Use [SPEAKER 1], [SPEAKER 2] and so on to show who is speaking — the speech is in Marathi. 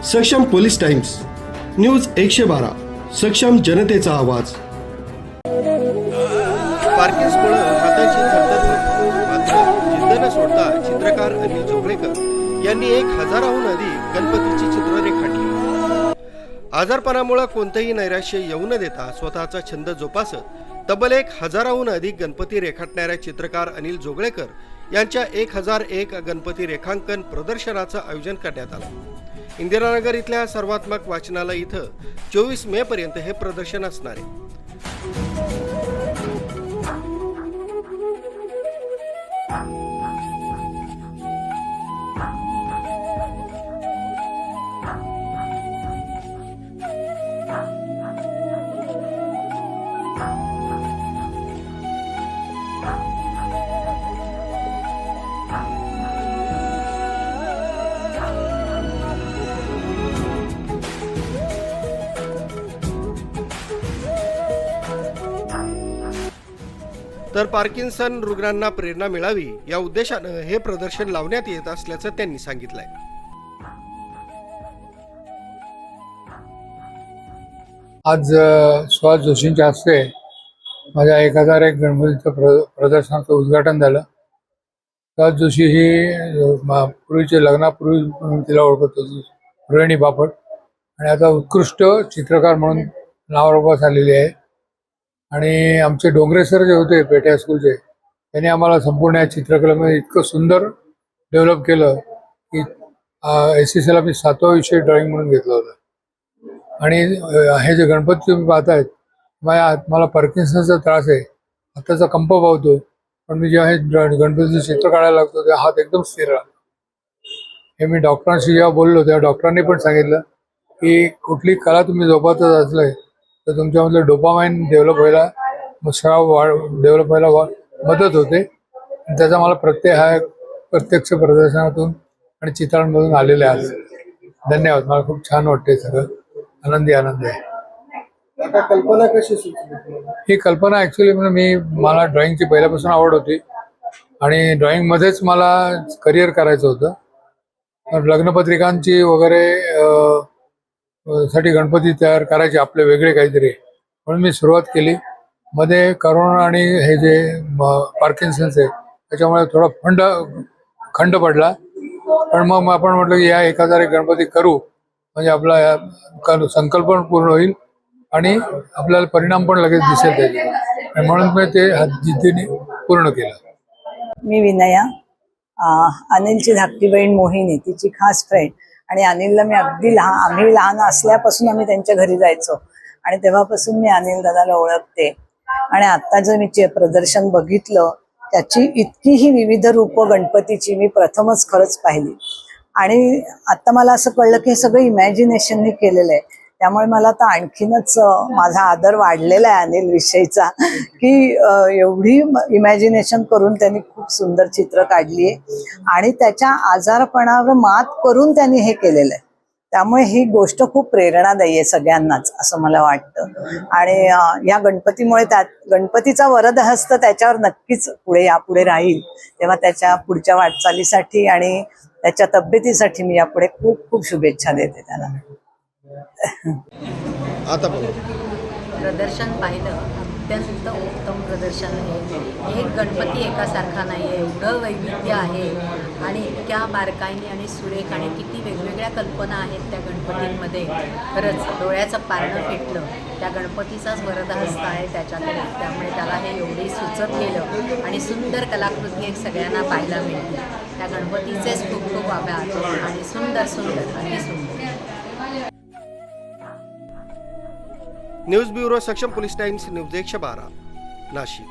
[SPEAKER 1] सक्षम पोलीस टाइम्स न्यूज 112 सक्षम जनतेचा आवाज।
[SPEAKER 2] पार्किन्समुळे हाताची थरथर होती, मात्र जिद्द न सोडता चित्रकार अनिल जोगळेकर यांनी 1000हून अधिक गणपतीची चित्र रेखाटली। आजारपणामुळे कोणतेही नैराश्य येऊ न देता स्वतःचा छंद जोपासत तब्बल 1000हून अधिक गणपती रेखाटणाऱ्या चित्रकार अनिल जोगळेकर यांच्या 1001 गणपती रेखांकन प्रदर्शनाचं आयोजन करण्यात आलं। इंदिरानगर इथल्या सर्वात्मक वाचनालय इथं 24 मे पर्यंत हे प्रदर्शन असणार आहे। तर पार्किन्सन रुग्णांना प्रेरणा मिळावी या उद्देशानं हे प्रदर्शन लावण्यात येत असल्याचं त्यांनी सांगितलंय।
[SPEAKER 3] आज सुहास जोशींच्या हस्ते माझ्या 1001 गणपतीचं प्रदर्शनाचं उद्घाटन झालं। सुहास जोशी ही पूर्वीचे लग्नापूर्वी तिला ओळखत होती, रोहिणी बापट, आणि आता उत्कृष्ट चित्रकार म्हणून नावारूपास आलेली आहे। आणि आमचे डोंगरे सर जे होते पेठे हायस्कूलचे, त्यांनी आम्हाला संपूर्ण या चित्रकलेमध्ये इतकं सुंदर डेव्हलप केलं की SSL मी 7वा विषय ड्रॉइंग म्हणून घेतला होता। आणि हे जे गणपती तुम्ही पाहतायत, मला पार्किन्सनचा त्रास आहे, हाताचा कंप पावतो, पण मी जेव्हा हे गणपतीचं चित्र काढायला लागतो तेव्हा हात एकदम स्थिर राहतो। हे मी डॉक्टरांशी जेव्हा बोललो तेव्हा डॉक्टरांनी पण सांगितलं की कुठली कला तुम्ही जोपासत असले तर तुमच्यामधलं डोपामाइन डेव्हलप व्हायला, डेव्हलप व्हायला मदत होते। त्याचा मला प्रत्यक्ष प्रदर्शनातून आणि चित्रांमधून आलेले आहे। धन्यवाद, मला खूप छान वाटते, सगळं आनंद आहे।
[SPEAKER 2] आता कल्पना कशी सुचली?
[SPEAKER 3] ही कल्पना ऍक्च्युली मला ड्रॉइंगची पहिल्यापासून आवड होती आणि ड्रॉइंगमध्येच मला करिअर करायचं होतं। लग्नपत्रिकांची वगैरे साठी गणपती तयार करायचे आपले वेगळे काहीतरी, म्हणून मी सुरुवात केली। मध्ये करोना आणि हे जे पार्किन्सन्स आहे त्याच्यामुळे थोडा खंड पडला, पण मग आपण म्हटलं की या 1001 गणपती करू, म्हणजे आपला संकल्प पण पूर्ण होईल आणि आपल्याला परिणाम पण लगेच दिसेल त्याचे, म्हणून मी ते जिद्दीने पूर्ण केलं।
[SPEAKER 4] मी विनया, अनिलची धाकटी बहीण मोहिनी, तिची खास फ्रेंड, आणि अनिलला मी अगदी आम्ही लहान असल्यापासून आम्ही त्यांच्या घरी जायचो आणि तेव्हापासून मी अनिल दादाला ओळखते। आणि आता जर मी प्रदर्शन बघितलं, त्याची इतकी ही विविध रूपं गणपतीची मी प्रथमच खरंच पाहिली। आणि आता मला असं कळलं की हे सगळं इमॅजिनेशननी केलेलं आहे, त्यामुळे मला आता आणखीनच माझा आदर वाढलेला आहे अनिल विषयीचा, की एवढी इमॅजिनेशन करून त्यांनी खूप सुंदर चित्र काढली आहे आणि त्याच्या आजारपणावर मात करून त्यांनी हे केलेलं आहे। त्यामुळे ही गोष्ट खूप प्रेरणादायी आहे सगळ्यांनाच, असं मला वाटतं। आणि या गणपतीमुळे गणपतीचा वरदहस्त त्याच्यावर नक्कीच यापुढे राहील, तेव्हा त्याच्या पुढच्या वाटचालीसाठी आणि त्याच्या तब्येतीसाठी मी यापुढे खूप खूप शुभेच्छा देते त्याला।
[SPEAKER 2] आता बघा,
[SPEAKER 5] प्रदर्शन पाहिलं, अत्यंत उत्तम प्रदर्शन आहे। एक गणपती एकासारखा नाही आहे, एवढं वैविध्य आहे आणि इतक्या बारकाईने आणि सुरेख आणि किती वेगवेगळ्या कल्पना आहेत त्या गणपतींमध्ये। खरंच डोळ्याचं पारणं फिटलं, त्या गणपतीचाच वरदहस्त आहे त्याच्याकडे, त्यामुळे त्याला हे एवढी सुचत गेलं आणि सुंदर कलाकृती एक सगळ्यांना पाहायला मिळते। त्या गणपतीचेच खूप खूप आभार आणि सुंदर सुंदर अति सुंदर।
[SPEAKER 2] न्यूज ब्युरो सक्षम पोलीस टाइम्स न्यूज 112 नाशिक।